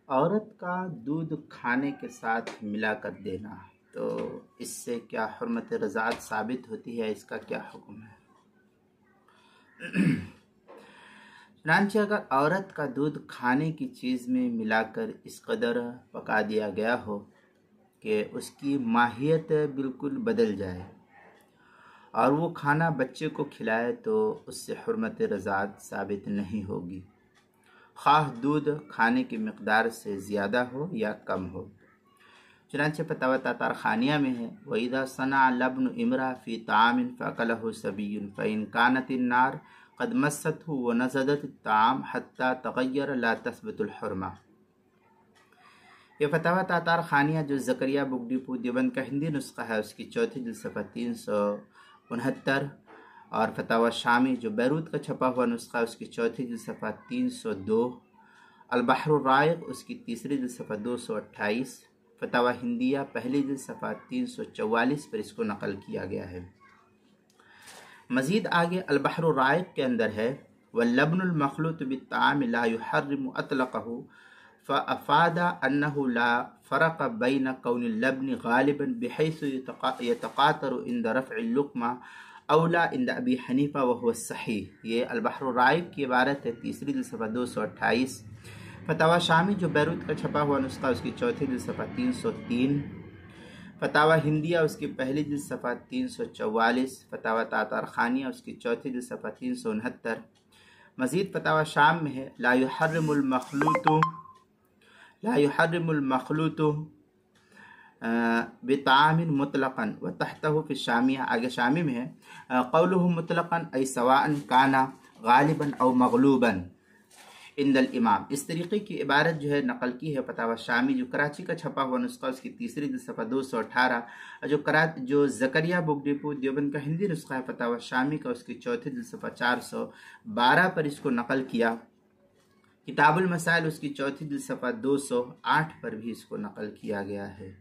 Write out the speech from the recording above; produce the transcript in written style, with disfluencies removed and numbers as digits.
औरत का दूध खाने के साथ मिलाकर देना, तो इससे क्या हुर्मत रज़ात साबित होती है, इसका क्या हुक्म है? चुनांचे अगर औरत का दूध खाने की चीज़ में मिलाकर इस कदर पका दिया गया हो कि उसकी माहियत बिल्कुल बदल जाए और वो खाना बच्चे को खिलाए, तो उससे हुर्मत रज़ात साबित नहीं होगी, ख़ाह दूध खाने की मिक़दार से ज़्यादा हो या कम हो। चुनांचे फतवा तातार खानिया में है, वइदा सना लब्न इमरा फ़ी तामिन फ़अकलहु सबियुन फ़इन कानतिन नार क़द मस्सतहु व नज़दत ताम हत्ता तग़य्यर ला तस्बतुल हुर्मा। ये फतवा तातार खानिया जो ज़करिया बुगडीपू देवबंद का हिंदी नुस्खा है, उसकी चौथी जिल्द सफ़ा 369, और फतवा शामी जो बैरूत का छपा हुआ नुस्खा है, उसकी चौथी जिल्द सफ़ा 302, अल-बहरुर राइक़ उसकी तीसरी जिल्द सफ़ा 228, फतवा हिंदिया पहली जिल्द सफ़ा 344 पर इसको नकल किया गया है। मज़ीद आगे अल-बहरुर राइक़ के अंदर है, वल्लब्नुल मख़लूत बित्ताम ला युहर्रिमु अतलक़हु फ़अफ़ादा अन्नहु ला फ़रक़ बैन कौनिल लब्नि गालिबन बिहैसु यतक़ातरु इंद रफ़इल लुक़मा औला इंद अबी हनीफ़ा व हुवा सहीह। ये अल-बहरुर राइक़ की इबारत है, तीसरी जिल्द सफ़ा 228। फतवा शामी जो बैरूत का छपा हुआ नुस्खा, उसकी चौथी जिल्द सफ़ा 303, फतवा हिंदिया उसकी पहली जिल्द सफ़ा 344, फतवा तातार खानिया उसकी चौथी जिल्द सफ़ा 369। मज़ीद फतवा शाम में है, ला युहर्रिमुल मख़लूतु बितामिन मुतलक़न व तहतहु फ़ी शामिया, आगे शामी में है, क़ौलुहु मुतलक़न ऐ सवाअन काना गालिबन औ मग़लूबन इंदल इमाम। इस तरीके की इबारत जो है नकल की है फतवा शामी जो कराची का छपा हुआ नुस्खा, उसकी तीसरी जिल्द सफ़ा 218, जो ज़करिया बुगडीपू देवबंद का हिंदी नुस्खा है फतवा शामी का, उसकी चौथी जिल्द सफ़ा 412 पर इसको नकल किया। किताबुल मसाइल उसकी चौथी जिल्द सफ़ा 208 पर भी इसको नकल किया गया है।